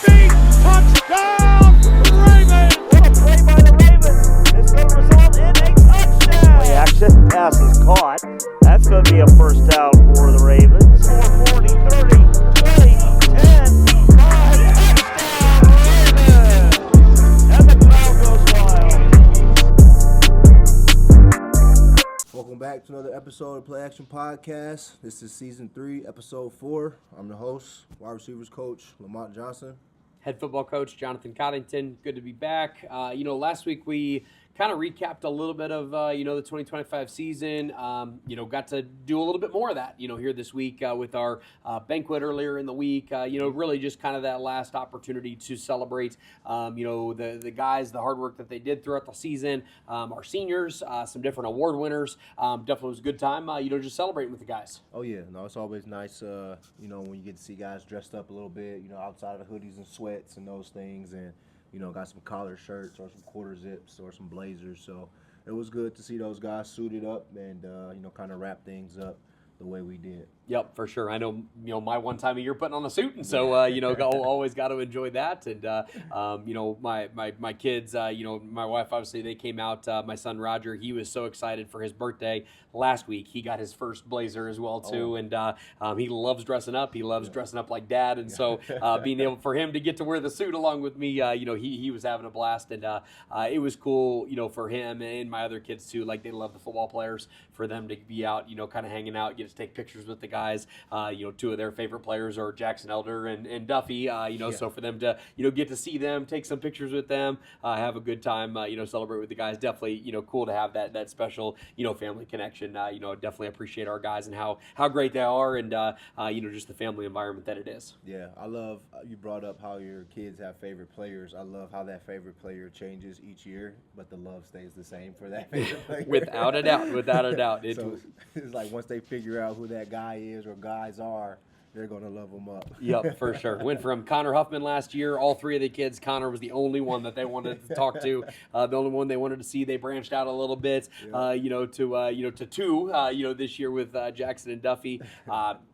feet. Touchdown, Ravens! What a play by the Ravens. It's going to result in a touchdown. Play action. Pass is caught. That's going to be a first down for the Ravens. 40, 30, 20, 10, 5, touchdown. And the crowd goes wild. Welcome back to another episode of Play Action Podcast. This is Season 3, Episode 4. I'm the host, wide receivers coach, Lamont Johnson. Head football coach Jonathan Coddington. Good to be back. Last week we kind of recapped a little bit of, the 2025 season. Got to do a little bit more of that, here this week with our banquet earlier in the week. Really just kind of that last opportunity to celebrate, the guys, the hard work that they did throughout the season, our seniors, some different award winners. Definitely was a good time, just celebrating with the guys. Oh, yeah. No, it's always nice, when you get to see guys dressed up a little bit, outside of the hoodies and sweats and those things. And, got some collar shirts or some quarter zips or some blazers. So it was good to see those guys suited up and, kind of wrap things up the way we did. Yep, for sure. I know, my one time a year putting on a suit, and so, always got to enjoy that. And, my kids, my wife, obviously, they came out. My son, Roger, he was so excited for his birthday last week. He got his first blazer as well, too, and he loves dressing up. He loves dressing up like Dad, and so being able for him to get to wear the suit along with me, he was having a blast, and it was cool, for him and my other kids, too. Like, they love the football players, for them to be out, kind of hanging out, get to take pictures with the guys. Two of their favorite players are Jackson Elder and Duffy, so for them to, get to see them, take some pictures with them, have a good time, celebrate with the guys. Definitely, cool to have that special, family connection. Definitely appreciate our guys and how great they are and, just the family environment that it is. Yeah, I love, you brought up how your kids have favorite players. I love how that favorite player changes each year, but the love stays the same for that favorite player. Without a doubt. So it's like once they figure out who that guy is or guys are, they're going to love them up. Yep, for sure. Went from Connor Huffman last year. All three of the kids, Connor was the only one that they wanted to talk to. The only one they wanted to see. They branched out a little bit, to two, this year with Jackson and Duffy.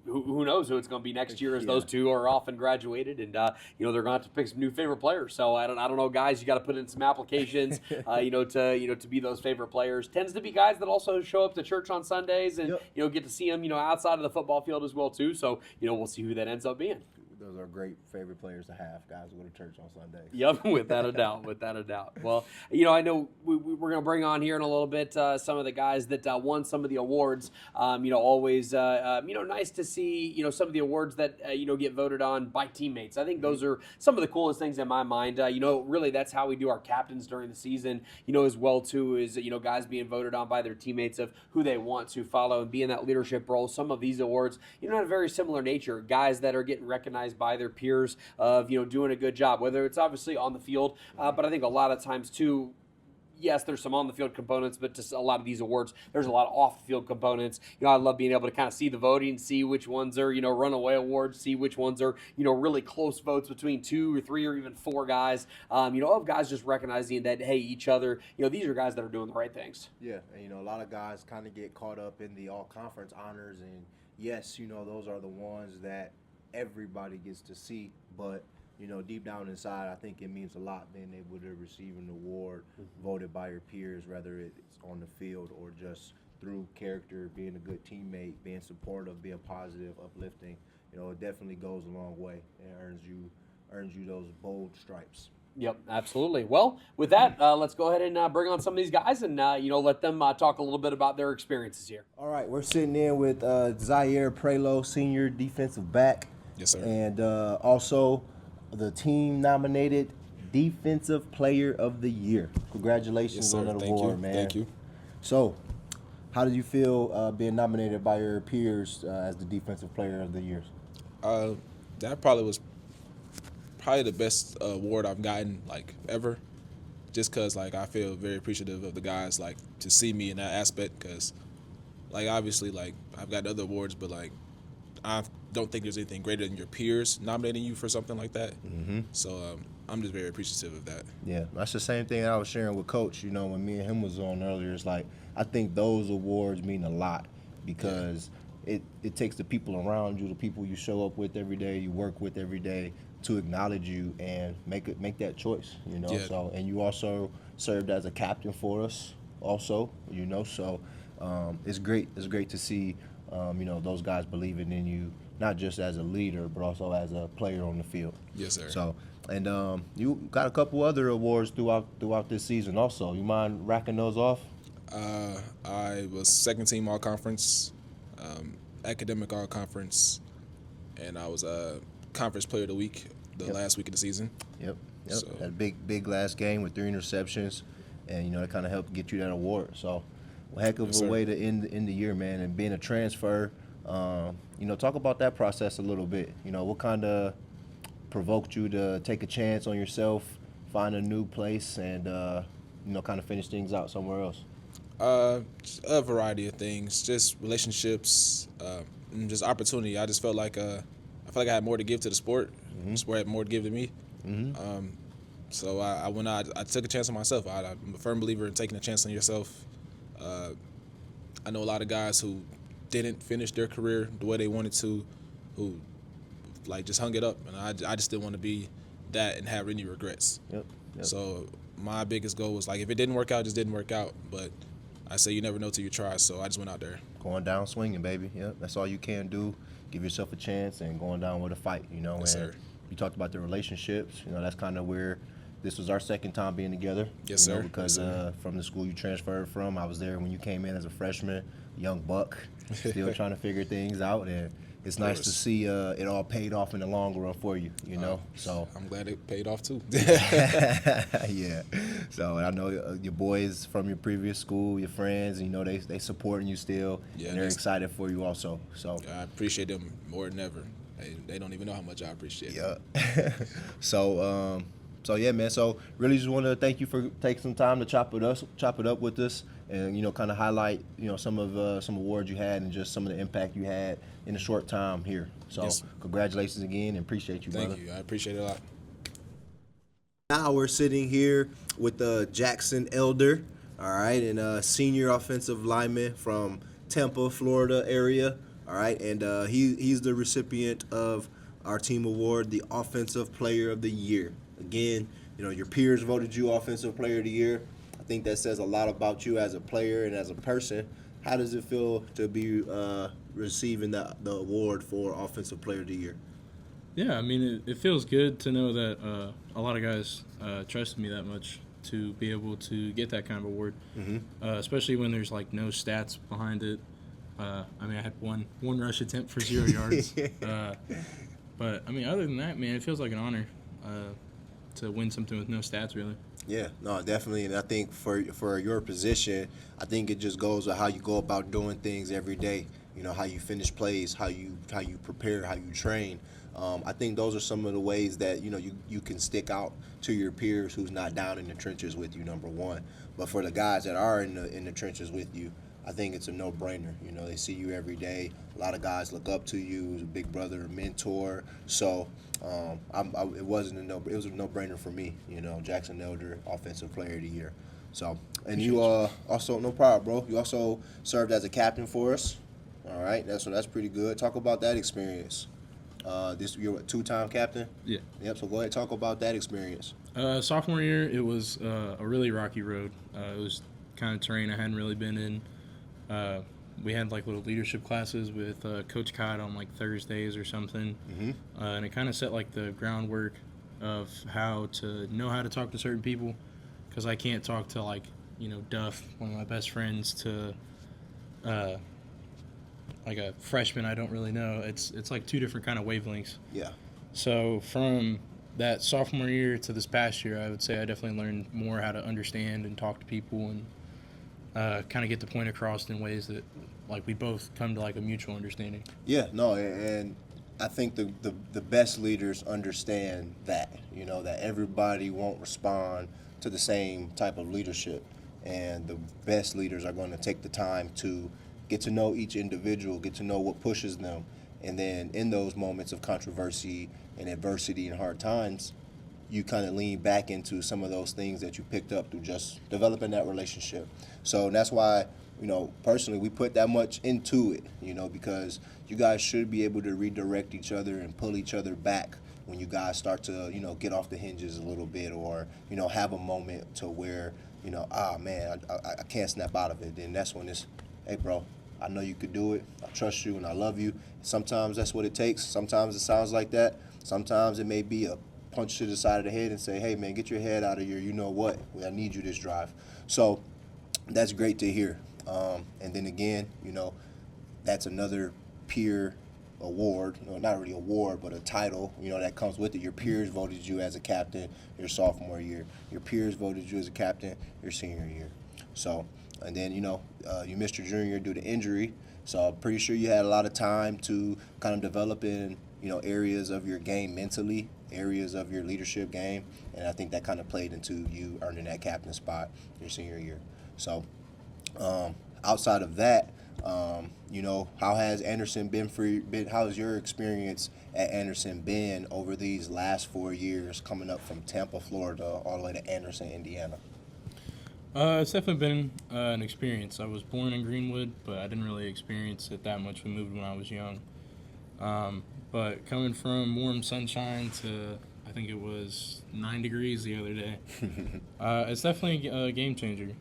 Who knows who it's going to be next year as those two are off and graduated, and they're going to have to pick some new favorite players. So I don't know, guys. You got to put in some applications, to be those favorite players. Tends to be guys that also show up to church on Sundays and get to see them, outside of the football field as well too. So we'll see who that ends up being. Those are great favorite players to have, guys who go to church on Sundays. Yep, without a doubt. Well, I know we're going to bring on here in a little bit some of the guys that won some of the awards. Always, nice to see, some of the awards that, get voted on by teammates. I think those are some of the coolest things in my mind. Really that's how we do our captains during the season, as well, too, is, guys being voted on by their teammates of who they want to follow and be in that leadership role. Some of these awards, have a very similar nature. Guys that are getting recognized by their peers of, doing a good job, whether it's obviously on the field, but I think a lot of times too, yes, there's some on-the-field components, but just a lot of these awards, there's a lot of off-the-field components. I love being able to kind of see the voting, see which ones are, runaway awards, see which ones are, really close votes between 2 or 3 or even 4 guys, of guys just recognizing that, hey, each other, these are guys that are doing the right things. Yeah, and, a lot of guys kind of get caught up in the all-conference honors, and yes, those are the ones that everybody gets to see, but deep down inside, I think it means a lot being able to receive an award voted by your peers, whether it's on the field or just through character, being a good teammate, being supportive, being positive, uplifting. It definitely goes a long way and earns you those bold stripes. Yep, absolutely. Well, with that, let's go ahead and bring on some of these guys and, let them talk a little bit about their experiences here. All right, we're sitting in with Zaire Prelo, senior defensive back. Yes, sir. And also the team-nominated Defensive Player of the Year. Congratulations on that award, man. Thank you. So, how did you feel being nominated by your peers as the Defensive Player of the Year? That probably was the best award I've gotten, ever. Just because, I feel very appreciative of the guys, to see me in that aspect. Because, obviously, I've got other awards, but, I don't think there's anything greater than your peers nominating you for something like that. Mm-hmm. So I'm just very appreciative of that. Yeah, that's the same thing that I was sharing with Coach, when me and him was on earlier. It's I think those awards mean a lot because it takes the people around you, the people you show up with every day, you work with every day, to acknowledge you and make that choice, Yeah. So, and you also served as a captain for us also, so it's great to see those guys believing in you, not just as a leader but also as a player on the field. Yes, sir. So, and you got a couple other awards throughout this season also. You mind racking those off? I was second team all conference, academic all conference, and I was a conference player of the week last week of the season. Yep. So, That big last game with 3 interceptions, and it kind of helped get you that award. So, heck of Yes, a sir. way to end the year, man. And being a transfer, talk about that process a little bit. What kind of provoked you to take a chance on yourself, find a new place, and kind of finish things out somewhere else? A variety of things, just relationships, and just opportunity. I just felt like I had more to give to the sport. The sport had more to give to me. So I went out. I took a chance on myself. I'm a firm believer in taking a chance on yourself. I know a lot of guys who didn't finish their career the way they wanted to, who just hung it up, and I just didn't want to be that and have any regrets. Yep. So my biggest goal was if it didn't work out, it just didn't work out. But I say you never know till you try, so I just went out there. Going down swinging, baby. Yep, that's all you can do. Give yourself a chance and going down with a fight, Yes, and sir. you talked about the relationships. That's kind of where this was our second time being together. Yes, sir. Because Yes, sir. From the school you transferred from, I was there when you came in as a freshman, young buck, still trying to figure things out. And it's nice to see it all paid off in the long run for you, So I'm glad it paid off too. yeah. So I know your boys from your previous school, your friends, they supporting you still, Yeah, and they're that's- excited for you also. So I appreciate them more than ever. They don't even know how much I appreciate them. yeah. So yeah, man. So really just want to thank you for taking some time to chop it up with us, and kind of highlight some awards you had and just some of the impact you had in a short time here. So Yes. Congratulations again, and appreciate you, brother. Thank you. I appreciate it a lot. Now we're sitting here with Jackson Elder, all right, and a senior offensive lineman from Tampa, Florida area, all right, and he's the recipient of our team award, the Offensive Player of the Year. Again, your peers voted you Offensive Player of the Year. I think that says a lot about you as a player and as a person. How does it feel to be receiving the award for Offensive Player of the Year? Yeah, I mean, it feels good to know that a lot of guys trusted me that much to be able to get that kind of award, especially when there's no stats behind it. I had one rush attempt for 0 yards, but I mean, other than that, man, it feels like an honor to win something with no stats, really. Yeah, no, definitely, and I think for your position, I think it just goes with how you go about doing things every day. How you finish plays, how you prepare, how you train. I think those are some of the ways that you can stick out to your peers who's not down in the trenches with you. Number one, but for the guys that are in the trenches with you, I think it's a no-brainer. They see you every day. A lot of guys look up to you as a big brother, a mentor. So it was a no-brainer for me. Jackson Elder, Offensive Player of the Year. So, and you also, no problem, bro. You also served as a captain for us. All right, that's pretty good. Talk about that experience. You're a 2-time captain. Yeah. Yep. So go ahead, talk about that experience. Sophomore year, it was a really rocky road. It was kind of terrain I hadn't really been in. We had little leadership classes with Coach Cod on Thursdays or something, and it kind of set the groundwork of how to talk to certain people, because I can't talk to Duff, one of my best friends, to a freshman I don't really know. It's 2 different kind of wavelengths. Yeah. So from that sophomore year to this past year, I would say I definitely learned more how to understand and talk to people and kind of get the point across in ways that we both come to a mutual understanding. Yeah, no, and I think the best leaders understand that, that everybody won't respond to the same type of leadership, and the best leaders are going to take the time to get to know each individual, get to know what pushes them, and then in those moments of controversy and adversity and hard times, you kind of lean back into some of those things that you picked up through just developing that relationship. So that's why personally, we put that much into it, because you guys should be able to redirect each other and pull each other back when you guys start to, get off the hinges a little bit, or, have a moment to where, man, I can't snap out of it. Then that's when it's, hey, bro, I know you could do it. I trust you and I love you. Sometimes that's what it takes. Sometimes it sounds like that. Sometimes it may be a punch to the side of the head and say, hey, man, get your head out of here. You know what? I need you this drive. So that's great to hear. And then again, that's another peer award, not really award, but a title, that comes with it. Your peers voted you as a captain your sophomore year. Your peers voted you as a captain your senior year. So, and then, you missed your junior year due to injury. So I'm pretty sure you had a lot of time to kind of develop in, areas of your game mentally, areas of your leadership game. And I think that kind of played into you earning that captain spot your senior year. So outside of that, how has Anderson how has your experience at Anderson been over these last 4 years, coming up from Tampa, Florida, all the way to Anderson, Indiana? It's definitely been an experience. I was born in Greenwood, but I didn't really experience it that much. We moved when I was young. But coming from warm sunshine to, I think it was 9 degrees the other day, it's definitely a game changer.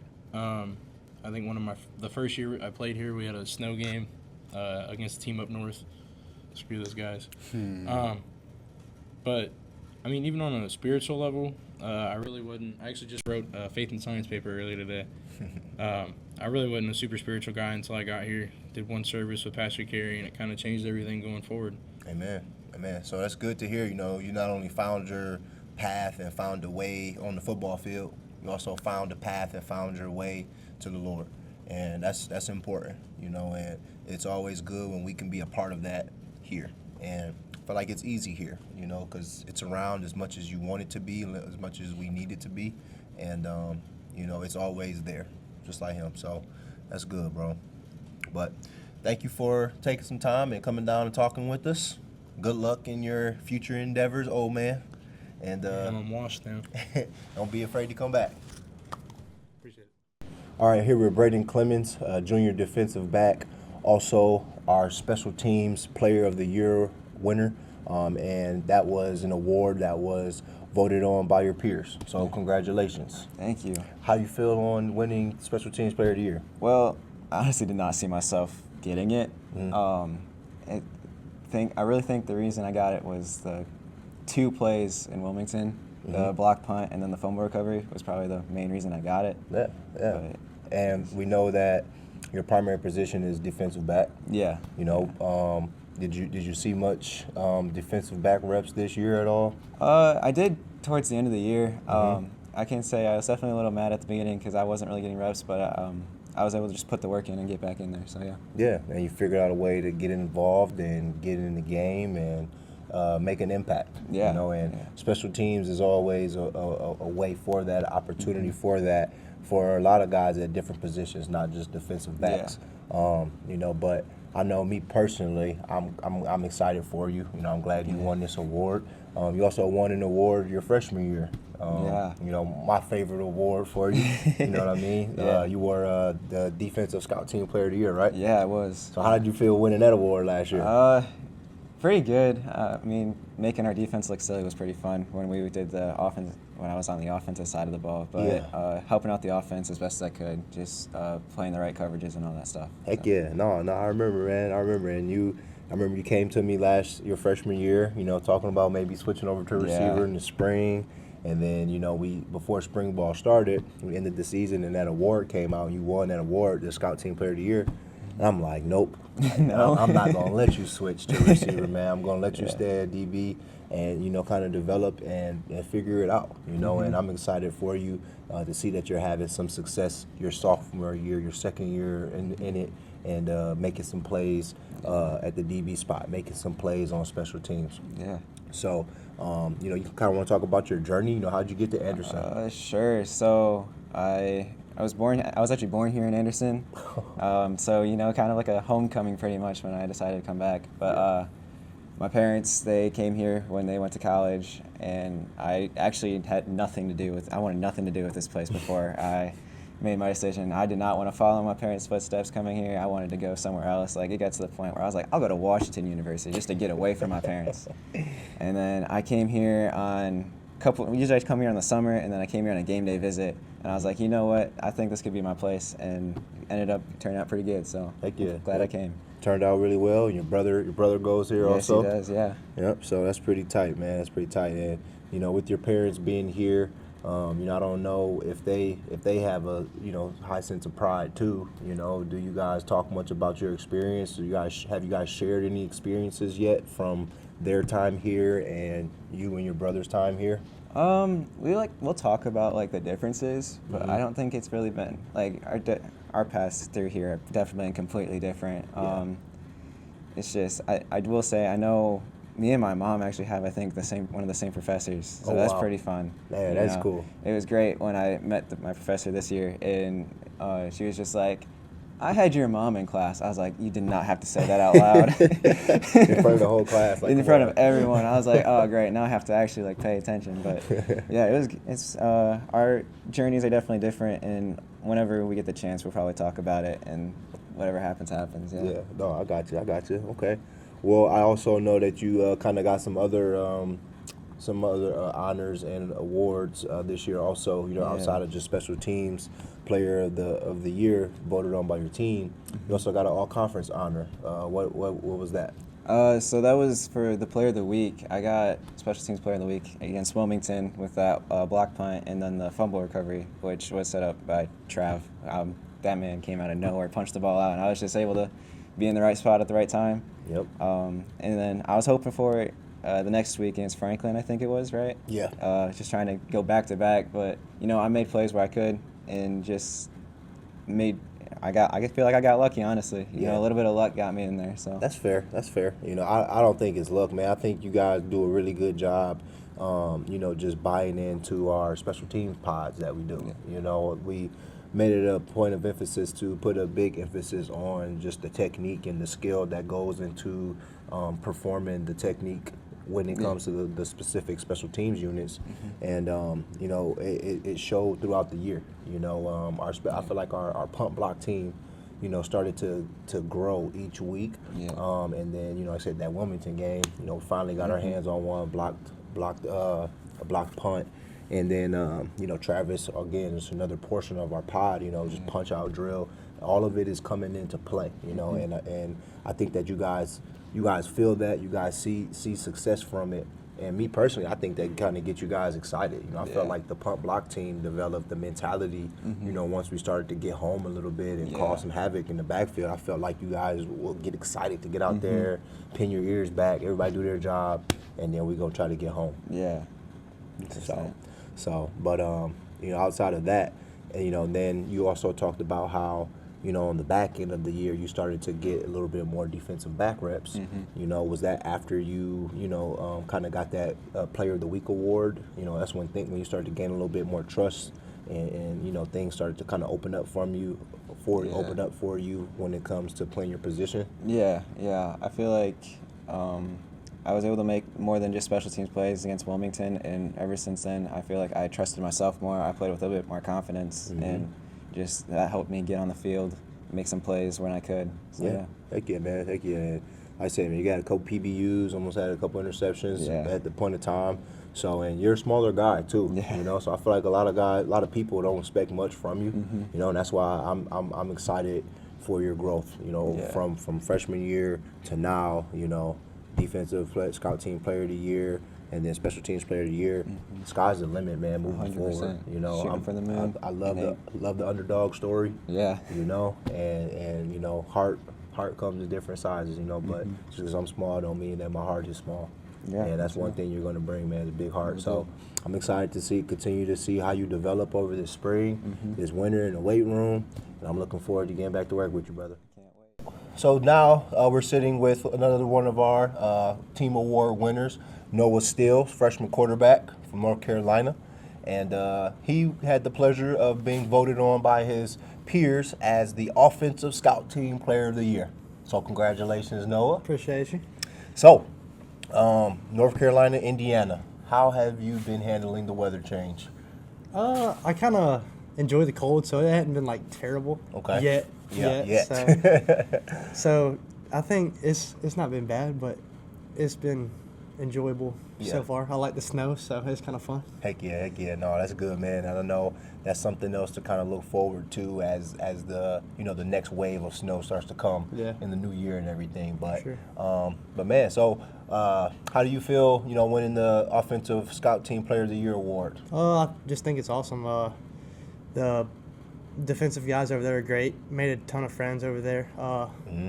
I think the first year I played here, we had a snow game against a team up north. Screw those guys. But, I mean, even on a spiritual level, I really wasn't. I actually just wrote a faith and science paper earlier today. I really wasn't a super spiritual guy until I got here. Did one service with Pastor Carey, and it kind of changed everything going forward. Amen. So that's good to hear. You not only found your path and found a way on the football field, you also found a path and found your way to the Lord. And that's important, and it's always good when we can be a part of that here. And I feel like it's easy here, because it's around as much as you want it to be, as much as we need it to be. And, it's always there, just like him. So that's good, bro. But thank you for taking some time and coming down and talking with us. Good luck in your future endeavors, old man. And I'm washed now. Don't be afraid to come back. Appreciate it. All right, here with Braden Clemens, junior defensive back, also our special teams player of the year winner, and that was an award that was voted on by your peers. So congratulations. Thank you. How you feel on winning special teams player of the year? Well, I honestly did not see myself getting it. I really think the reason I got it was the 2 plays in Wilmington, the block punt and then the fumble recovery was probably the main reason I got it. Yeah. But, and we know that your primary position is defensive back. yeah. Did you see much defensive back reps this year at all? I did towards the end of the year. I can say I was definitely a little mad at the beginning because I wasn't really getting reps, but I was able to just put the work in and get back in there. So yeah. Yeah, and you figured out a way to get involved and get in the game and make an impact. Yeah. Special teams is always a way for that, opportunity for that, for a lot of guys at different positions, not just defensive backs. But I know me personally, I'm excited for you. I'm glad you won this award. You also won an award your freshman year. My favorite award for you. You know what I mean? Yeah. You were the defensive scout team player of the year, right? Yeah, I was. So how did you feel winning that award last year? Pretty good. Making our defense look silly was pretty fun when we did the offense, when I was on the offensive side of the ball. But helping out the offense as best as I could, just playing the right coverages and all that stuff. Heck yeah. No, I remember, man. I remember you came to me your freshman year, talking about maybe switching over to receiver in the spring. And then, before spring ball started, we ended the season and that award came out and you won that award, the Scout Team Player of the Year. And I'm like, nope. No. I'm not going to let you switch to receiver, man. I'm going to let you stay at DB and, kind of develop and figure it out, And I'm excited for you to see that you're having some success your sophomore year, your second year in it, and making some plays at the DB spot, making some plays on special teams. Yeah. So, you kind of want to talk about your journey. How'd you get to Anderson? Sure. So I was actually born here in Anderson. So, kind of like a homecoming pretty much when I decided to come back. But my parents, they came here when they went to college, and I actually had I wanted nothing to do with this place before. made my decision. I did not want to follow my parents' footsteps coming here. I wanted to go somewhere else. Like, it got to the point where I was like, I'll go to Washington University just to get away from my parents. And then I came here on usually I come here in the summer, and then I came here on a game day visit, and I was like, you know what, I think this could be my place, and ended up turning out pretty good, so Heck yeah. glad I came. Turned out really well. And your brother goes here Yes, also. he does, yeah. Yep. So that's pretty tight, man. That's pretty tight. And with your parents being here, I don't know if they have a high sense of pride too. Do you guys talk much about your experience? Have you guys shared any experiences yet from their time here and you and your brother's time here? We'll talk about like the differences, but Mm-hmm. I don't think it's really been like our paths through here have definitely been completely different. Yeah. It's just I will say I know me and my mom actually have I think one of the same professors, so Oh, that's wow. pretty fun. Man, you that's know. cool. It was great when I met my professor this year, and she was just like, I had your mom in class. I was like, you did not have to say that out loud. In front of the whole class. Like, In come front on. of everyone. I was like, oh, great. Now I have to actually like pay attention. But yeah, it's our journeys are definitely different. And whenever we get the chance, we'll probably talk about it. And whatever happens, happens. Yeah. Yeah, no, I got you. Okay. Well, I also know that you kind of got some other honors and awards this year. Also, outside of just special teams player of the year voted on by your team. You also got an all conference honor. What was that? So that was for the player of the week. I got special teams player of the week against Wilmington with that block punt and then the fumble recovery, which was set up by Trav. That man came out of nowhere, punched the ball out, and I was just able to be in the right spot at the right time. Yep. And then I was hoping for it the next week against Franklin, I think it was, right? Yeah. Just trying to go back to back, but I made plays where I could and just I feel like I got lucky, honestly. Yeah. A little bit of luck got me in there. So That's fair. I don't think it's luck, man. I think you guys do a really good job, just buying into our special teams pods that we do. Yeah. We made it a point of emphasis to put a big emphasis on just the technique and the skill that goes into performing the technique when it comes to the specific special teams units. And it showed throughout the year. I feel like our punt block team started to grow each week. Yeah. And then like I said, that Wilmington game, finally got our hands on one a blocked punt. And then Travis, again, is another portion of our pod, just punch out drill. All of it is coming into play, and I think that you guys feel that, you guys see success from it. And me personally, I think that kind of get you guys excited. I felt like the punt block team developed the mentality, once we started to get home a little bit and cause some havoc in the backfield. I felt like you guys will get excited to get out there, pin your ears back, everybody do their job, and then we're going to try to get home. yeah. But outside of that, then you also talked about how, on the back end of the year, you started to get a little bit more defensive back reps. Was that after you, kind of got that Player of the Week award? That's when you started to gain a little bit more trust, and things started to kind of open up for you when it comes to playing your position. Yeah. I feel like I was able to make more than just special teams plays against Wilmington, and ever since then, I feel like I trusted myself more. I played with a little bit more confidence, and just that helped me get on the field, make some plays when I could. So, yeah. Heck yeah, man. Heck yeah. And like I said, man, you got a couple PBUs, almost had a couple interceptions at the point of time. So, and you're a smaller guy too, So I feel like a lot of people don't expect much from you, and that's why I'm excited for your growth, from freshman year to now, defensive scout team player of the year, and then special teams player of the year. Sky's the limit, man. Moving 100%. forward, Shooting for the moon. I love the underdog story. Yeah. And heart comes in different sizes, but just because I'm small don't mean that my heart is small. Yeah, And that's one thing you're going to bring, man, is a big heart. So I'm excited to continue to see how you develop over this spring, this winter in the weight room, and I'm looking forward to getting back to work with you, brother. So now we're sitting with another one of our team award winners, Noah Steele, freshman quarterback from North Carolina. And he had the pleasure of being voted on by his peers as the offensive scout team player of the year. So congratulations, Noah. Appreciate you. So, North Carolina, Indiana, how have you been handling the weather change? I kind of enjoy the cold, so it hadn't been like terrible. Okay. Yet. So I think it's not been bad, but it's been enjoyable so far. I like the snow, so it's kind of fun. Heck yeah. No, that's good, man. I don't know. That's something else to kind of look forward to as the the next wave of snow starts to come in the new year and everything. But but man, so how do you feel? Winning the Offensive Scout Team Player of the Year award. I just think it's awesome. The defensive guys over there are great. Made a ton of friends over there.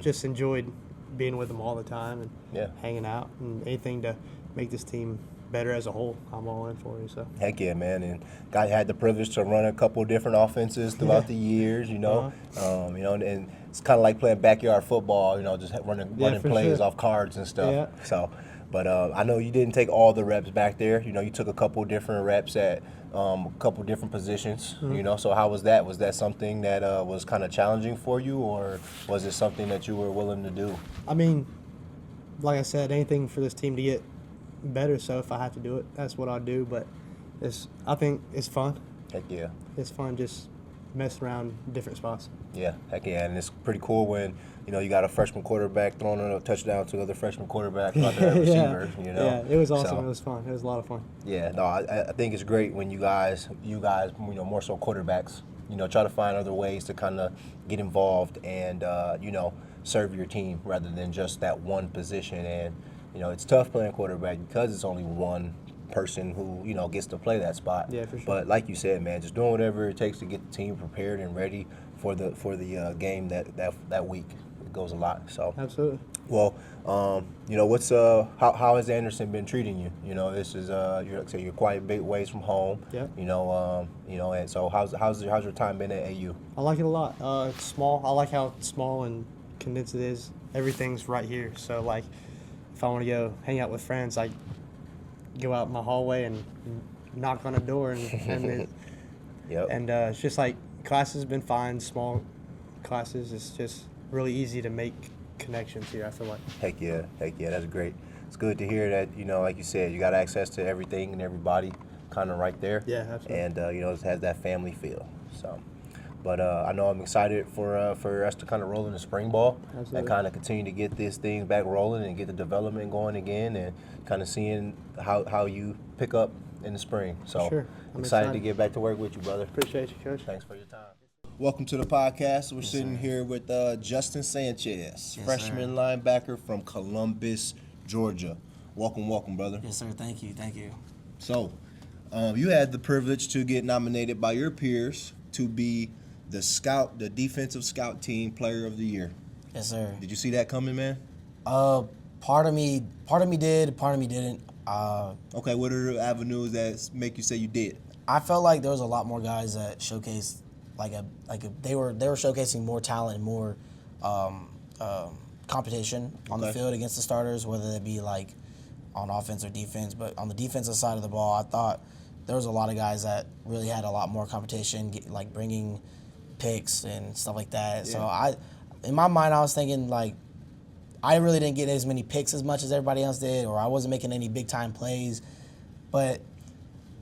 Just enjoyed being with them all the time and hanging out, and anything to make this team better as a whole, I'm all in for it. So heck yeah, man. And guy had the privilege to run a couple different offenses throughout the years, and it's kind of like playing backyard football, just running plays off cards and stuff. So, but I know you didn't take all the reps back there. You took a couple different reps at a couple different positions. So how was that? Was that something that was kind of challenging for you, or was it something that you were willing to do? I mean, like I said, anything for this team to get better, so if I have to do it, that's what I'll do. But I think it's fun. Heck yeah. It's fun just messing around different spots. Yeah, heck yeah. And it's pretty cool when, you got a freshman quarterback throwing a touchdown to another freshman quarterback, other receivers, Yeah, it was awesome. It was fun. It was a lot of fun. Yeah, no, I think it's great when you guys, more so quarterbacks, try to find other ways to kind of get involved and, serve your team rather than just that one position. And, it's tough playing quarterback because it's only one person who, gets to play that spot. Yeah, for sure. But like you said, man, just doing whatever it takes to get the team prepared and ready for the game that week. It goes a lot. So absolutely. Well, what's how has Anderson been treating you? This is you're quite a bit ways from home. Yeah. And so how's your time been at AU? I like it a lot. It's small. I like how small and condensed it is. Everything's right here. So like, if I want to go hang out with friends, I go out my hallway and knock on a door and it's just like classes have been fine. Small classes. It's just really easy to make connections here, I feel like. Heck yeah, that's great. It's good to hear that, like you said, you got access to everything and everybody kind of right there. Yeah, absolutely. And, it has that family feel. So, but I know I'm excited for us to kind of roll in the spring ball. Absolutely. And kind of continue to get this thing back rolling and get the development going again and kind of seeing how you pick up in the spring. So sure. I'm excited to get back to work with you, brother. Appreciate you, Coach. Thanks for your time. Welcome to the podcast. We're sitting here with Justin Sanchez, freshman linebacker from Columbus, Georgia. Welcome, brother. Yes, sir. Thank you. So, you had the privilege to get nominated by your peers to be the defensive scout team player of the year. Yes, sir. Did you see that coming, man? Part of me did, part of me didn't. Okay, what are the avenues that make you say you did? I felt like there was a lot more guys that showcased they were showcasing more talent and more competition on the field against the starters, whether it be like on offense or defense. But on the defensive side of the ball, I thought there was a lot of guys that really had a lot more competition, like bringing picks and stuff like that. Yeah. So in my mind, I was thinking like I really didn't get as many picks as much as everybody else did, or I wasn't making any big time plays. But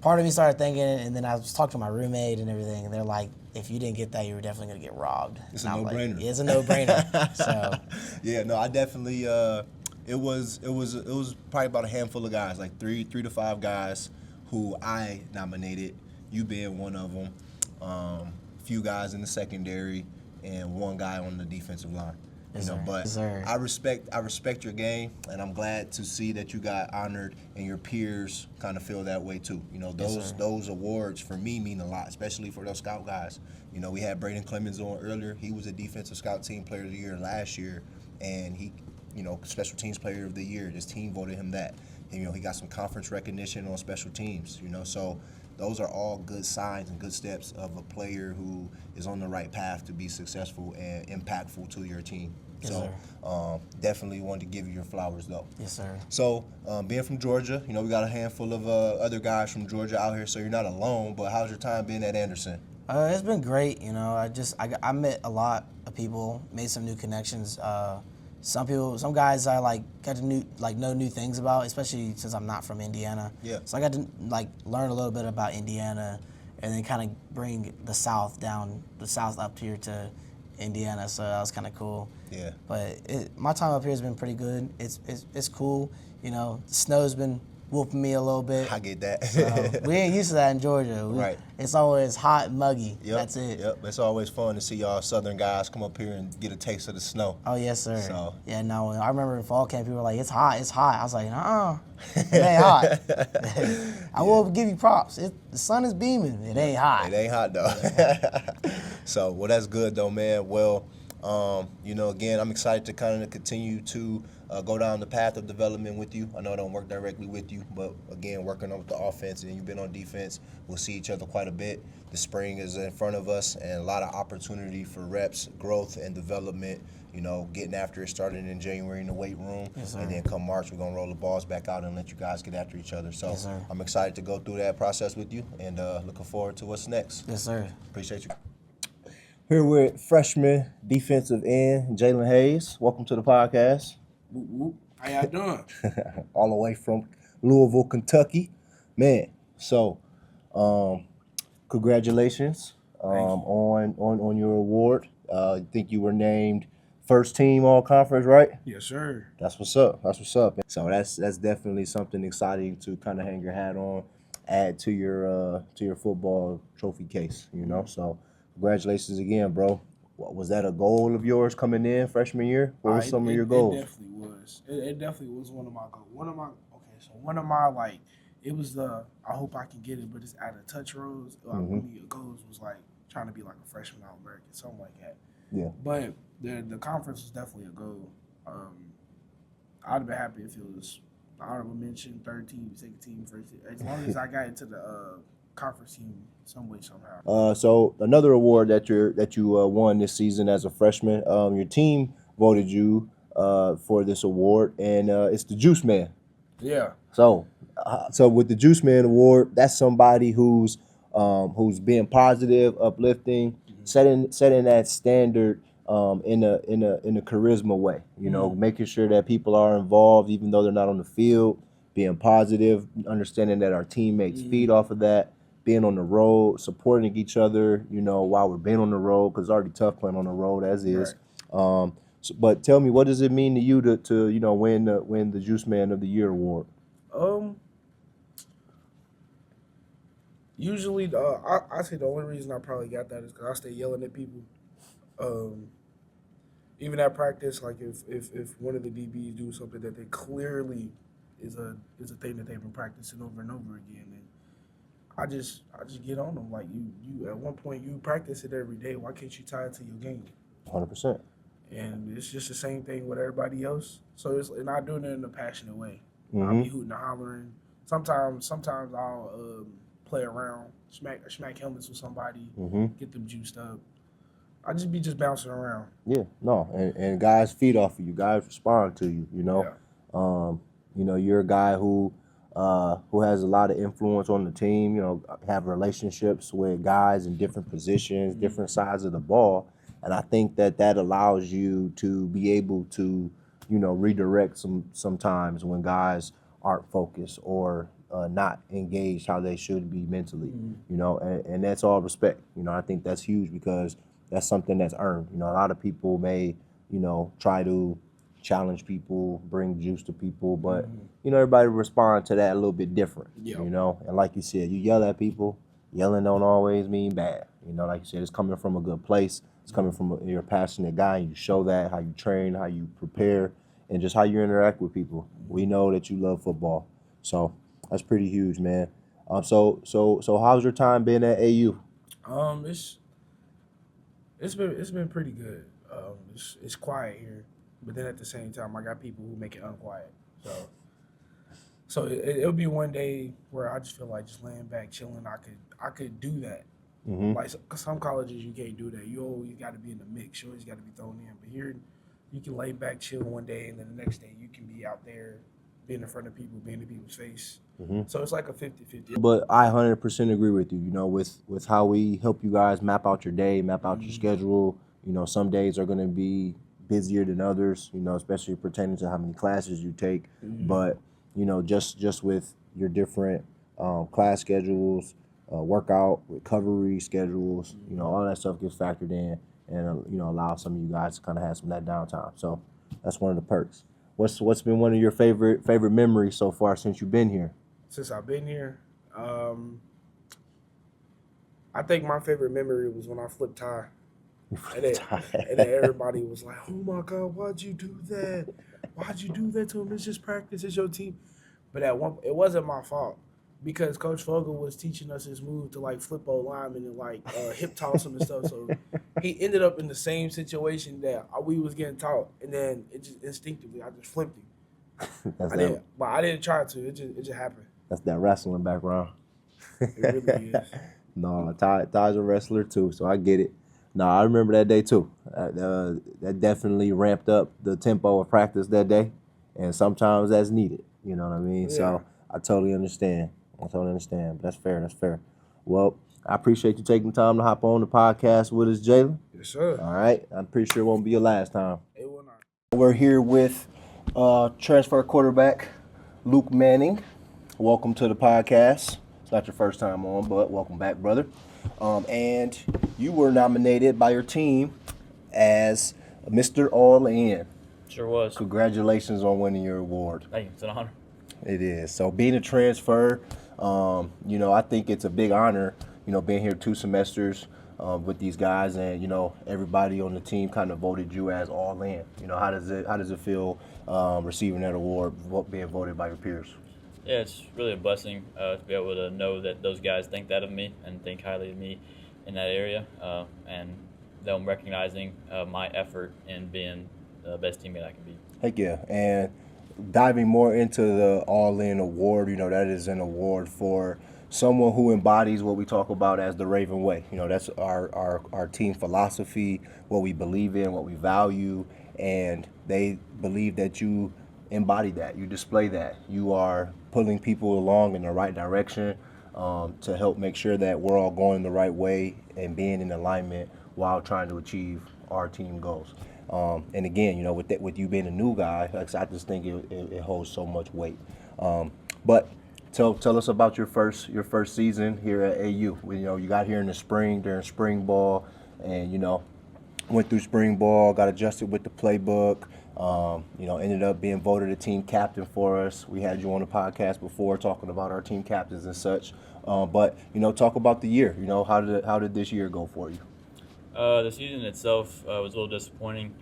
part of me started thinking, and then I was talking to my roommate and everything, and they're like, if you didn't get that, you were definitely going to get robbed. It's a no-brainer. Like, it's a no-brainer. So yeah, no, I definitely it was probably about a handful of guys, like three to five guys who I nominated, you being one of them, a few guys in the secondary, and one guy on the defensive line. But I respect your game, and I'm glad to see that you got honored and your peers kind of feel that way too. Those awards for me mean a lot, especially for those scout guys. We had Braden Clemens on earlier. He was a defensive scout team player of the year last year, and he, special teams player of the year. This team voted him that. And, he got some conference recognition on special teams. So those are all good signs and good steps of a player who is on the right path to be successful and impactful to your team. Yes, so definitely wanted to give you your flowers, though. Yes, sir. So being from Georgia, we got a handful of other guys from Georgia out here, so you're not alone. But how's your time being at Anderson? It's been great. I met a lot of people, made some new connections. Some guys I got to know new things about, especially since I'm not from Indiana. Yeah. So I got to learn a little bit about Indiana and then kind of bring the South up here to Indiana. So that was kind of cool. Yeah. But my time up here has been pretty good. It's cool. You know, the snow's been whooping me a little bit. I get that. So we ain't used to that in Georgia. Right. It's always hot and muggy. Yep. That's it. Yep. It's always fun to see y'all Southern guys come up here and get a taste of the snow. Oh, yes, sir. So. Yeah, no, I remember in fall camp, people were like, it's hot. I was like, it ain't hot. I will give you props. The sun is beaming. It ain't hot. It ain't hot, though. So, well, that's good, though, man. Well, you know, again, I'm excited to kind of continue to go down the path of development with you. I know I don't work directly with you, but, again, working on the offense and you've been on defense, we'll see each other quite a bit. The spring is in front of us and a lot of opportunity for reps, growth, and development. You know, getting after it, starting in January in the weight room. Yes, sir. And then come March, we're going to roll the balls back out and let you guys get after each other. So Yes, sir. I'm excited to go through that process with you and looking forward to what's next. Yes, sir. Appreciate you. Here with freshman defensive end Jalen Hayes. Welcome to the podcast. How y'all doing? All the way from Louisville, Kentucky. Man, so congratulations on your award. I think you were named first team all conference, right? Yes, sir. That's what's up. That's what's up. So that's definitely something exciting to kind of hang your hat on, add to your football trophy case, you know. So congratulations again, bro. Was that a goal of yours coming in freshman year? What was some of your goals? It definitely was. It definitely was one of my goals. One of my it was the I hope I can get it, but it's out of touch rows. One of your goals was like trying to be like a freshman All-American, something like that. Yeah. But the conference was definitely a goal. I'd have been happy if it was honorable mention, third team, second team, first team. As long as I got into the conference team some way, somehow. So another award that you won this season as a freshman, your team voted you for this award, and it's the Juice Man. Yeah. So with the Juice Man Award, that's somebody who's being positive, uplifting, setting that standard in a charisma way. You know, making sure that people are involved even though they're not on the field, being positive, understanding that our teammates feed off of that, being on the road, supporting each other, you know, while we're being on the road, because it's already tough playing on the road as is. Right. But tell me, what does it mean to you to you know win the Juice Man of the Year award? Usually, I say the only reason I probably got that is because I stay yelling at people. Even at practice, like if one of the DBs do something that they clearly is a thing that they've been practicing over and over again, and I just get on them. Like you at one point you practice it every day. Why can't you tie it to your game? 100%. And it's just the same thing with everybody else. So it's not doing it in a passionate way. Mm-hmm. I'll be hooting and hollering. Sometimes I'll play around, smack helmets with somebody, get them juiced up. I just be bouncing around. Yeah, no, and guys feed off of you. Guys respond to you. You know, you know, you're a guy who has a lot of influence on the team. You know, have relationships with guys in different positions, different sides of the ball, and I think that allows you to be able to, you know, redirect sometimes when guys aren't focused or not engaged how they should be mentally. You know, and that's all respect. You know, I think that's huge because that's something that's earned. You know, a lot of people may, you know, try to challenge people, bring juice to people, but, you know, everybody respond to that a little bit different, you know? And like you said, you yell at people, yelling don't always mean bad. You know, like you said, it's coming from a good place. It's coming from you're a passionate guy, and you show that, how you train, how you prepare, and just how you interact with people. We know that you love football. So that's pretty huge, man. So how's your time been at AU? It's been pretty good. It's quiet here, but then at the same time, I got people who make it unquiet. So it'll be one day where I just feel like just laying back, chilling. I could do that. Like some colleges, you can't do that. You always got to be in the mix. You always got to be thrown in. But here, you can lay back, chill one day, and then the next day you can be out there, being in front of people, being in people's face. So it's like a 50-50. But I 100% agree with you, you know, with how we help you guys map out your day, map out your schedule. You know, some days are going to be busier than others, you know, especially pertaining to how many classes you take. But, you know, just with your different class schedules, workout, recovery schedules, all that stuff gets factored in, and allow some of you guys to kind of have some of that downtime. So that's one of the perks. What's been one of your favorite memories so far since you've been here? Since I've been here, I think my favorite memory was when I flipped tie. And then everybody was like, "Oh my God, why'd you do that? Why'd you do that to him? It's just practice. It's your team." But it wasn't my fault because Coach Fogel was teaching us his move to like flip O linemen and like hip toss him and stuff. So he ended up in the same situation that we was getting taught, and then it just instinctively I just flipped him. But I didn't try to. It just happened. That's that wrestling background. It really is. No, Ty's a wrestler too, so I get it. No, I remember that day too. That definitely ramped up the tempo of practice that day, and sometimes that's needed. You know what I mean? Yeah. So I totally understand. But that's fair. That's fair. Well, I appreciate you taking time to hop on the podcast with us, Jalen. Yes, sir. All right. I'm pretty sure it won't be your last time. It will not. We're here with transfer quarterback Luke Manning. Welcome to the podcast. It's not your first time on, but welcome back, brother. And you were nominated by your team as Mr. All-In. Sure was. Congratulations on winning your award. Thank you. It's an honor. It is. So being a transfer, I think it's a big honor, being here 2 semesters with these guys, and, everybody on the team kind of voted you as All-In. How does it feel receiving that award, being voted by your peers? Yeah, it's really a blessing to be able to know that those guys think that of me and think highly of me in that area, and them recognizing my effort in being the best teammate I can be. Heck yeah. And diving more into the All-In award, that is an award for someone who embodies what we talk about as the Raven Way. That's our team philosophy, what we believe in, what we value, and they believe that you embody that, you display that. You are pulling people along in the right direction to help make sure that we're all going the right way and being in alignment while trying to achieve our team goals. And again, with you being a new guy, I just think it holds so much weight. But tell us about your first season here at AU. You got here in the spring during spring ball, and went through spring ball, got adjusted with the playbook. Ended up being voted a team captain for us. We had you on the podcast before talking about our team captains and such. But talk about the year. How did this year go for you? The season itself was a little disappointing.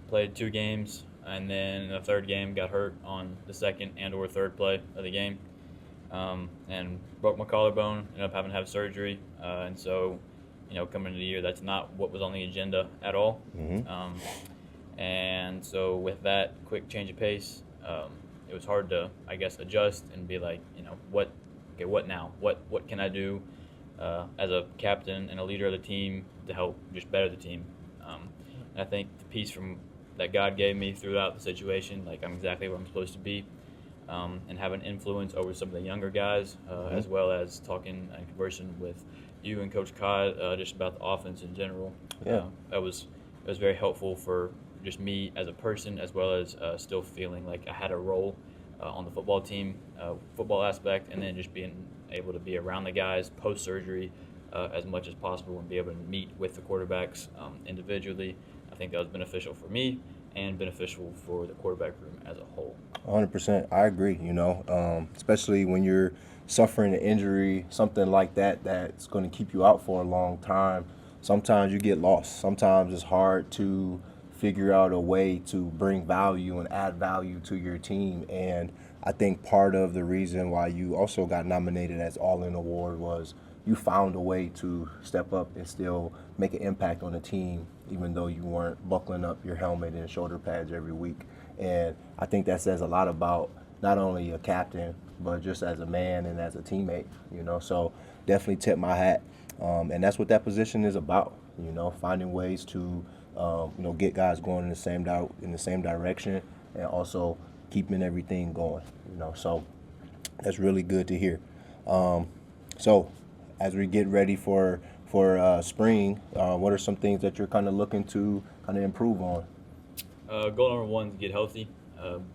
Played 2 games, and then in the 3rd game got hurt on the 2nd and/or 3rd play of the game, and broke my collarbone. Ended up having to have surgery, and so coming into the year, that's not what was on the agenda at all. Mm-hmm. And so with that quick change of pace, it was hard to, I guess, adjust and be like, what now? What can I do as a captain and a leader of the team to help just better the team? And I think the piece that God gave me throughout the situation, like I'm exactly where I'm supposed to be, and have an influence over some of the younger guys, as well as talking and conversing with you and Coach Cod just about the offense in general. Yeah. It was very helpful for just me as a person, as well as still feeling like I had a role on the football team, football aspect, and then just being able to be around the guys post-surgery as much as possible and be able to meet with the quarterbacks individually. I think that was beneficial for me and beneficial for the quarterback room as a whole. 100%. I agree, especially when you're suffering an injury, something like that's going to keep you out for a long time. Sometimes you get lost. Sometimes it's hard to figure out a way to bring value and add value to your team. And I think part of the reason why you also got nominated as All-In Award was you found a way to step up and still make an impact on the team, even though you weren't buckling up your helmet and shoulder pads every week. And I think that says a lot about not only a captain, but just as a man and as a teammate, So definitely tip my hat. And that's what that position is about, finding ways to get guys going in the same direction, and also keeping everything going. So that's really good to hear. So as we get ready for spring, what are some things that you're kind of looking to kind of improve on? Goal number 1 is get healthy,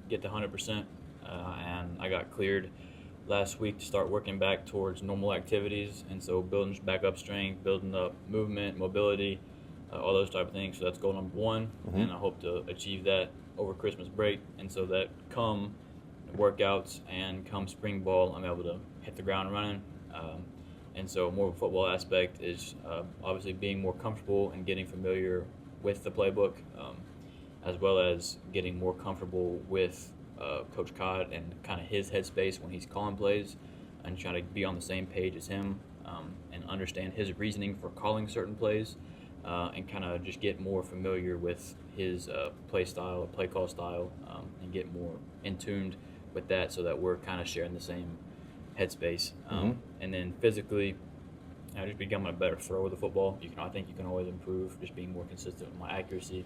get to 100%, and I got cleared last week to start working back towards normal activities, and so building back up strength, building up movement, mobility, all those type of things. So that's goal number one, and I hope to achieve that over Christmas break, and so that come workouts and come spring ball, I'm able to hit the ground running. And so more of a football aspect is obviously being more comfortable and getting familiar with the playbook, as well as getting more comfortable with Coach Codd and kind of his headspace when he's calling plays, and trying to be on the same page as him, and understand his reasoning for calling certain plays, and kind of just get more familiar with his play style or play call style, and get more in tuned with that, so that we're kind of sharing the same headspace. And then physically, just becoming a better thrower of the football. I think you can always improve, just being more consistent with my accuracy,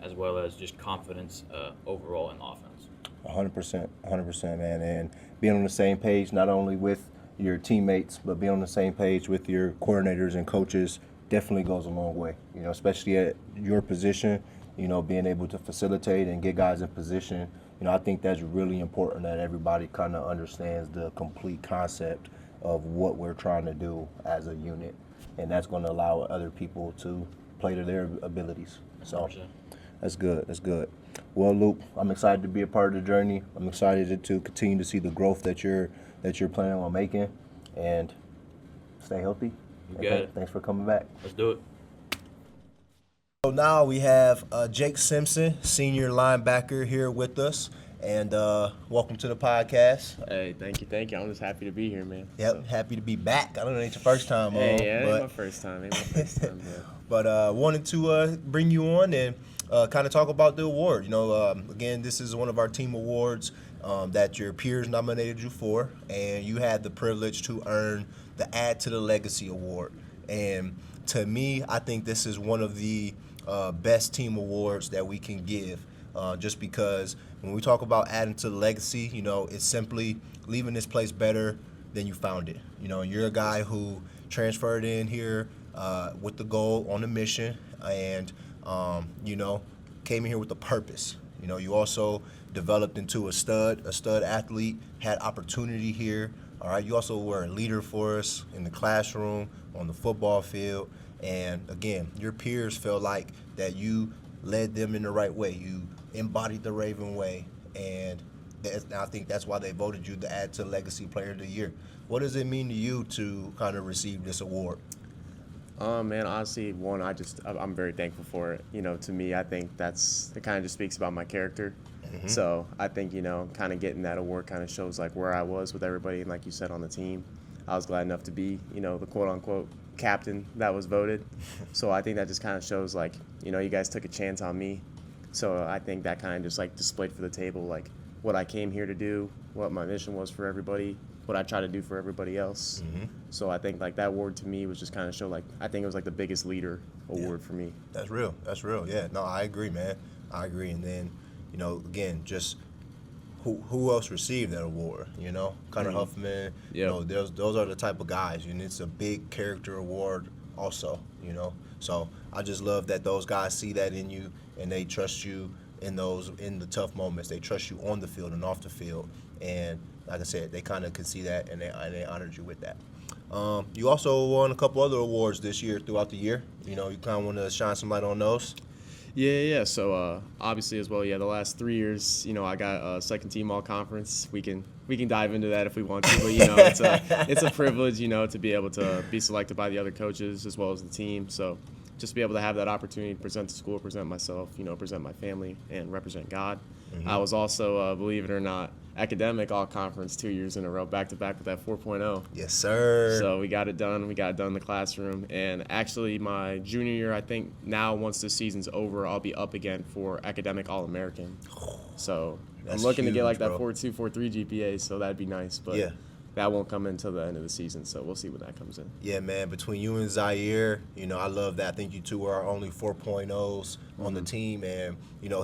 as well as just confidence overall in offense. 100%, man. And being on the same page, not only with your teammates, but being on the same page with your coordinators and coaches definitely goes a long way, especially at your position, being able to facilitate and get guys in position. I think that's really important, that everybody kind of understands the complete concept of what we're trying to do as a unit, and that's going to allow other people to play to their abilities. So 100%. That's good. That's good. Well, Luke, I'm excited to be a part of the journey. I'm excited to continue to see the growth that you're planning on making, and stay healthy. You got it. Thanks for coming back. Let's do it. So now we have Jake Simpson, senior linebacker, here with us, and welcome to the podcast. Hey, thank you. I'm just happy to be here, man. Yep, happy to be back. I don't know, it ain't your first time on. Hey, yeah, it ain't my first time. Yeah. But wanted to bring you on and kind of talk about the award. Again, this is one of our team awards that your peers nominated you for, and you had the privilege to earn the Add to the Legacy Award. And to me, I think this is one of the best team awards that we can give, just because when we talk about adding to the legacy, it's simply leaving this place better than you found it. You're a guy who transferred in here with the goal, on a mission, and came in here with a purpose. You also developed into a stud athlete, had opportunity here. All right, you also were a leader for us in the classroom, on the football field, and again, your peers felt like that you led them in the right way. You embodied the Raven way, and I think that's why they voted you to Add to Legacy Player of the Year. What does it mean to you to kind of receive this award? Man, honestly, I'm very thankful for it. To me, I think it kind of just speaks about my character. So I think, kind of getting that award kind of shows like where I was with everybody, and like you said, on the team. I was glad enough to be, the quote-unquote captain that was voted. So I think that just kind of shows like, you guys took a chance on me. So I think that kind of just like displayed for the table like what I came here to do, what my mission was for everybody, what I try to do for everybody else. So I think like that award to me was just kind of show like, I think it was like the biggest leader award for me. That's real. Yeah, no, I agree, man. I agree. And then, again, just who else received that award? Connor Huffman. Those are the type of guys, and it's a big character award also. So I just love that those guys see that in you, and they trust you in the tough moments. They trust you on the field and off the field, and like I said, they kind of could see that, and they honored you with that. You also won a couple other awards this year throughout the year. You kind of want to shine some light on those. Yeah. So obviously as well, the last 3 years, I got second team all conference. We can dive into that if we want to, but it's a privilege, to be able to be selected by the other coaches as well as the team. So just be able to have that opportunity to present the school, present myself, present my family, and represent God. I was also, believe it or not, academic all conference 2 years in a row, back to back with that 4.0. Yes, sir. So we got it done. We got it done in the classroom. And actually, my junior year, I think now once this season's over, I'll be up again for academic All-American. So I'm looking to get like that 4.2, 4.3 GPA. So that'd be nice. But that won't come until the end of the season. So we'll see when that comes in. Yeah, man. Between you and Zaire, I love that. I think you two are our only 4.0s on the team. And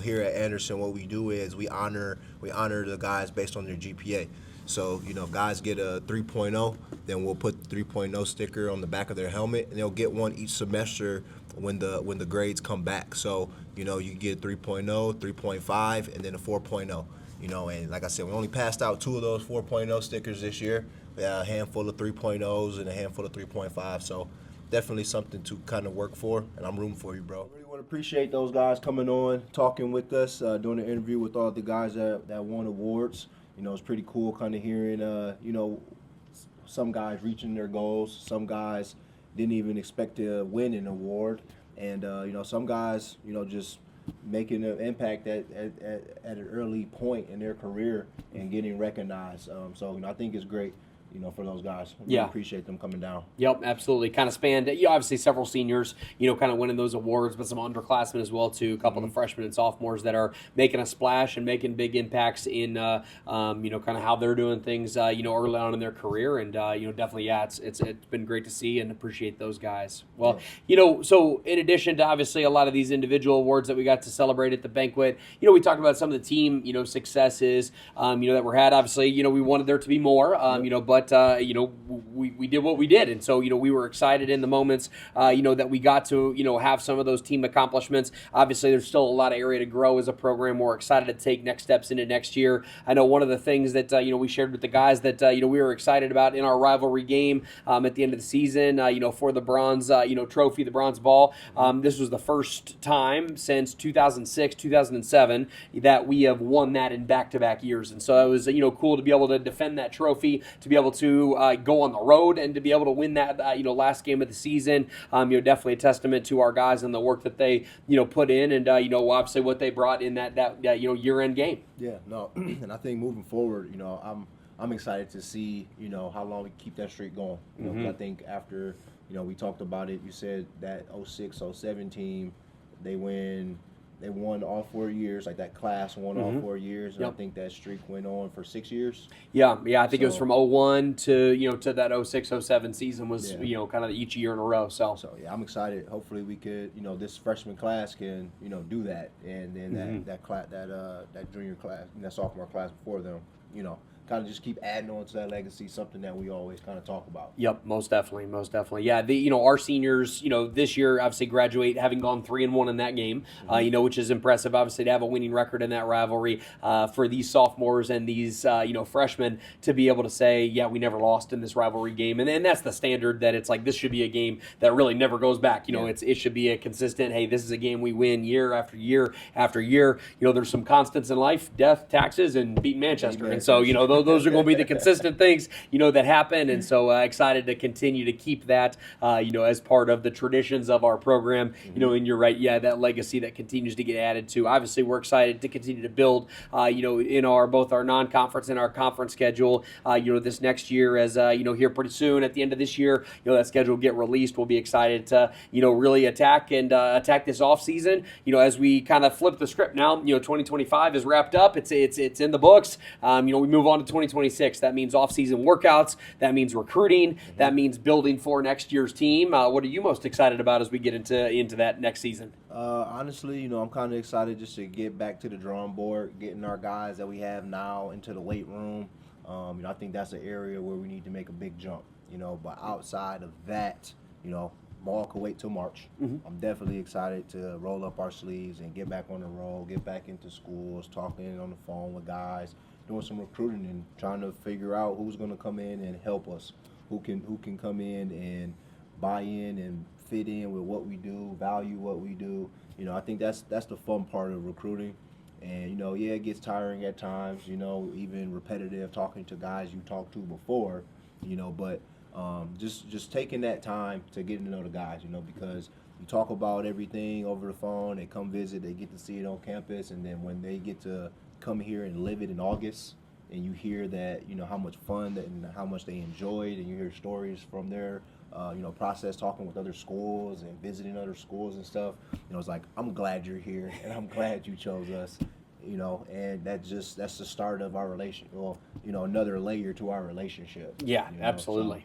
here at Anderson, what we do is we honor the guys based on their GPA. So if guys get a 3.0, then we'll put the 3.0 sticker on the back of their helmet, and they'll get one each semester when the grades come back. So you get 3.0, 3.5, and then a 4.0. And like I said, we only passed out 2 of those 4.0 stickers this year. We had a handful of 3.0s and a handful of 3.5. So definitely something to kind of work for, and I'm rooting for you, bro. I really want to appreciate those guys coming on, talking with us, doing an interview with all the guys that won awards. It's pretty cool kind of hearing, some guys reaching their goals. Some guys didn't even expect to win an award. And, some guys, just making an impact at an early point in their career and getting recognized. So I think it's great, for those guys. I really appreciate them coming down. Yep, absolutely. Kind of spanned, obviously several seniors, kind of winning those awards, but some underclassmen as well, too. A couple of the freshmen and sophomores that are making a splash and making big impacts in, kind of how they're doing things, early on in their career. And, definitely, it's been great to see and appreciate those guys. Well, so in addition to obviously a lot of these individual awards that we got to celebrate at the banquet, we talked about some of the team, successes, that were had. Obviously, we wanted there to be more, but we did what we did. And so, we were excited in the moments, that we got to, have some of those team accomplishments. Obviously, there's still a lot of area to grow as a program. We're excited to take next steps into next year. I know one of the things that, we shared with the guys that, we were excited about in our rivalry game at the end of the season, for the bronze, trophy, the bronze ball. This was the first time since 2006, 2007 that we have won that in back-to-back years. And so it was, cool to be able to defend that trophy, to be able to go on the road and to be able to win that, last game of the season. Definitely a testament to our guys and the work that they, put in and, obviously what they brought in that year-end game. Yeah, no, and I think moving forward, I'm excited to see, how long we keep that streak going. 'Cause I think after, we talked about it, you said that 06, 07 team, they won all 4 years, like that class won all 4 years, and I think that streak went on for 6 years. Yeah, I think it was from 01 to, to that 06, 07 season was, kind of each year in a row. So yeah, I'm excited. Hopefully we could, this freshman class can, do that, and then that junior class, that sophomore class before them, kind of just keep adding on to that legacy, something that we always kind of talk about. Yep, most definitely. Yeah, our seniors, this year obviously graduate having gone 3-1 in that game, which is impressive. Obviously to have a winning record in that rivalry for these sophomores and these, freshmen to be able to say, yeah, we never lost in this rivalry game, and that's the standard that it's like this should be a game that really never goes back. It should be a consistent. Hey, this is a game we win year after year after year. There's some constants in life: death, taxes, and beating Manchester, and so those are going to be the consistent things, that happen. And so excited to continue to keep that, as part of the traditions of our program, and you're right. Yeah, that legacy that continues to get added to. Obviously, we're excited to continue to build, in both our non-conference and our conference schedule, this next year as, here pretty soon at the end of this year, that schedule will get released. We'll be excited to, really attack this off season, as we kind of flip the script now. 2025 is wrapped up. It's in the books. We move on to 2026. That means off-season workouts. That means recruiting. That means building for next year's team. What are you most excited about as we get into that next season? Honestly, I'm kind of excited just to get back to the drawing board, getting our guys that we have now into the weight room. I think that's an area where we need to make a big jump. But outside of that, Maul can wait till March. I'm definitely excited to roll up our sleeves and get back on the road, get back into schools, talking on the phone with guys, doing some recruiting and trying to figure out who's going to come in and help us, who can come in and buy in and fit in with what we do, value what we do. I think that's the fun part of recruiting. And, it gets tiring at times, even repetitive talking to guys you talked to before, but just taking that time to get to know the guys, because you talk about everything over the phone, they come visit, they get to see it on campus, and then when they get to come here and live it in August, and you hear that, how much fun and how much they enjoyed, and you hear stories from their, process talking with other schools and visiting other schools and stuff, it's like, I'm glad you're here, and I'm glad you chose us. And that's the start of our relationship. Well, another layer to our relationship. Yeah, absolutely.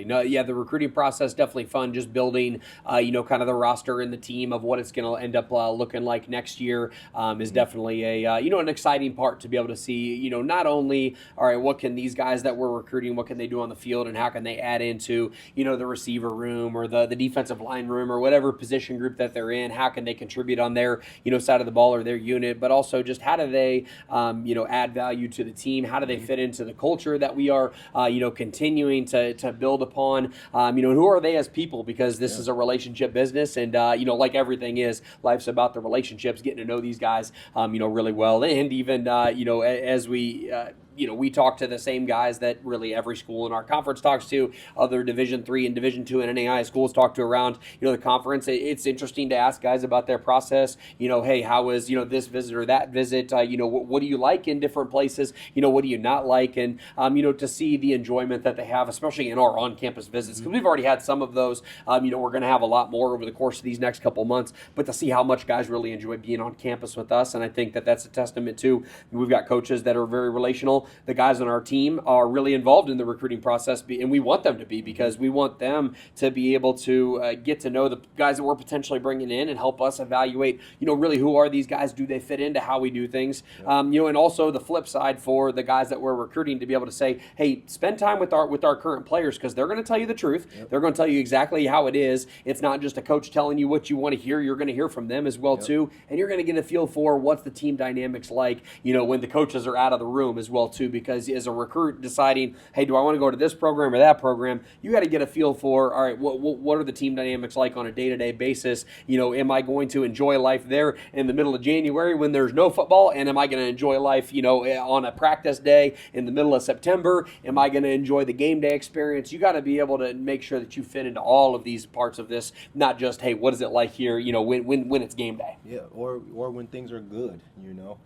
No, yeah, the recruiting process definitely fun. Just building, kind of the roster and the team of what it's going to end up looking like next year is definitely an exciting part to be able to see. Not only all right, what can these guys that we're recruiting, what can they do on the field, and how can they add into the receiver room or the defensive line room or whatever position group that they're in. How can they contribute on their side of the ball or their unit, but also also just how do they, add value to the team? How do they fit into the culture that we are, continuing to build upon? Who are they as people? Because this is a relationship business, and like everything is, life's about the relationships, getting to know these guys, really well, and even as we. We talk to the same guys that really every school in our conference talks to, other Division III and Division II and NAIA schools talk to around, the conference. It's interesting to ask guys about their process. Hey, how was, this visit or that visit? What do you like in different places? What do you not like? And, to see the enjoyment that they have, especially in our on-campus visits, because we've already had some of those. We're going to have a lot more over the course of these next couple months, but to see how much guys really enjoy being on campus with us. And I think that that's a testament to, we've got coaches that are very relational. The guys on our team are really involved in the recruiting process, and we want them to be, because we want them to be able to get to know the guys that we're potentially bringing in and help us evaluate, really who are these guys? Do they fit into how we do things? And also the flip side for the guys that we're recruiting to be able to say, hey, spend time with our current players, because they're going to tell you the truth. They're going to tell you exactly how it is. It's not just a coach telling you what you want to hear. You're going to hear from them as well too, and you're going to get a feel for what's the team dynamics like, when the coaches are out of the room as well too, because as a recruit deciding, hey, do I want to go to this program or that program, you got to get a feel for, all right, what are the team dynamics like on a day-to-day basis? Am I going to enjoy life there in the middle of January when there's no football, and am I going to enjoy life, on a practice day in the middle of September? Am I going to enjoy the game day experience? You got to be able to make sure that you fit into all of these parts of this, not just, hey, what is it like here, when it's game day? Yeah, or when things are good,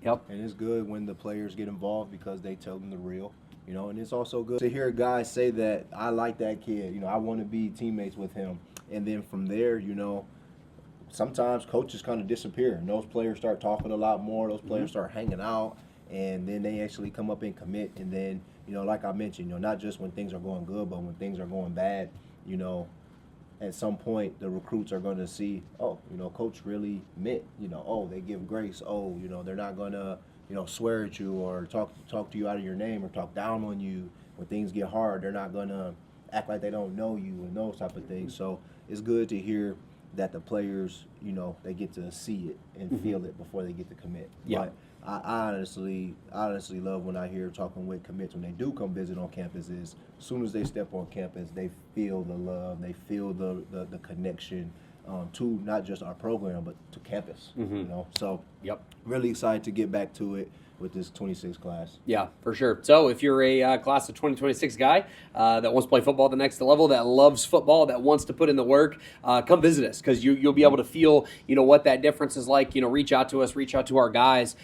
Yep. And it's good when the players get involved because they tell them the real, and it's also good to hear guys say that I like that kid, I want to be teammates with him. And then from there, sometimes coaches kind of disappear and those players start talking a lot more, those players start hanging out, and then they actually come up and commit. And then, like I mentioned, not just when things are going good, but when things are going bad, at some point the recruits are going to see, oh, coach really meant, oh, they give grace, oh, they're not going to, swear at you or talk to you out of your name or talk down on you. When things get hard, they're not going to act like they don't know you and those type of things. So it's good to hear that the players, they get to see it and feel it before they get to commit. Yeah. But I honestly love when I hear talking with commits when they do come visit on campus is as soon as they step on campus, they feel the love, they feel the connection to not just our program, but to campus, So really excited to get back to it with this 26 class. Yeah, for sure. So if you're a class of 2026 guy that wants to play football at the next level, that loves football, that wants to put in the work, come visit us, because you'll be able to feel, what that difference is like. Reach out to us, reach out to our guys,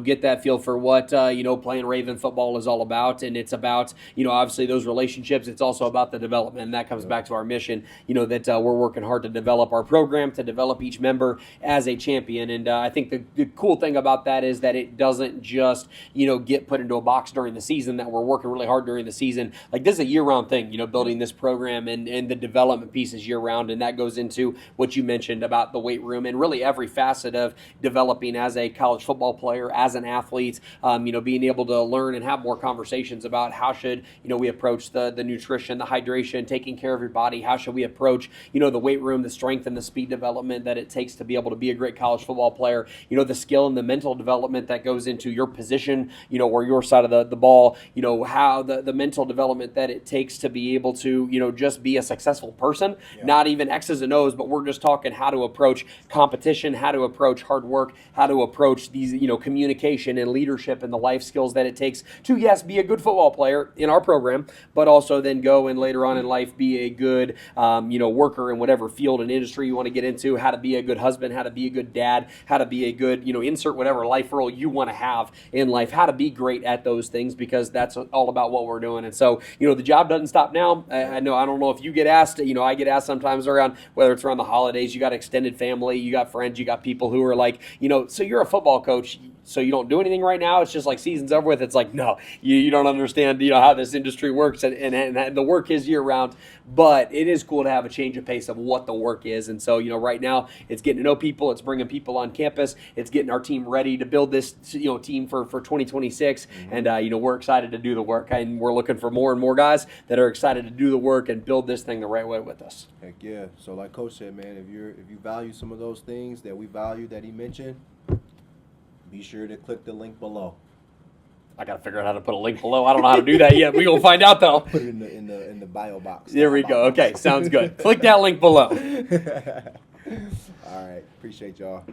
get that feel for what, playing Raven football is all about. And it's about, obviously those relationships. It's also about the development. And that comes back to our mission, that we're working hard to develop our program, to develop each member as a champion. And I think the cool thing about that is that it doesn't just, get put into a box during the season, that we're working really hard during the season. Like, this is a year-round thing, building this program and the development pieces year-round, and that goes into what you mentioned about the weight room and really every facet of developing as a college football player, as an athlete, being able to learn and have more conversations about how should, we approach the nutrition, the hydration, taking care of your body, how should we approach, the weight room, the strength and the speed development that it takes to be able to be a great college football player, the skill and the mental development that goes into your position, or your side of the ball, how the mental development that it takes to be able to, just be a successful person, not even X's and O's, but we're just talking how to approach competition, how to approach hard work, how to approach these, communication and leadership and the life skills that it takes to, yes, be a good football player in our program, but also then go and later on in life be a good, worker in whatever field and industry you want to get into, how to be a good husband, how to be a good dad, how to be a good, insert whatever life role you want to have in life, how to be great at those things, because that's all about what we're doing. And so, the job doesn't stop now. I don't know if you get asked, I get asked sometimes around, whether it's around the holidays, you got extended family, you got friends, you got people who are like, so you're a football coach, so you don't do anything right now? It's just like season's over with. It's like, no, you don't understand, how this industry works, and the work is year round, but it is cool to have a change of pace of what the work is. And so, right now it's getting to know people, it's bringing people on campus, it's getting our team ready to build this, team for 2026. And, we're excited to do the work, and we're looking for more and more guys that are excited to do the work and build this thing the right way with us. Heck yeah. So like Coach said, man, if you value some of those things that we value that he mentioned, be sure to click the link below. I got to figure out how to put a link below. I don't know how to do that yet. We're going to find out, though. Put it in the bio box. There we go. Okay, sounds good. Click that link below. All right. Appreciate y'all.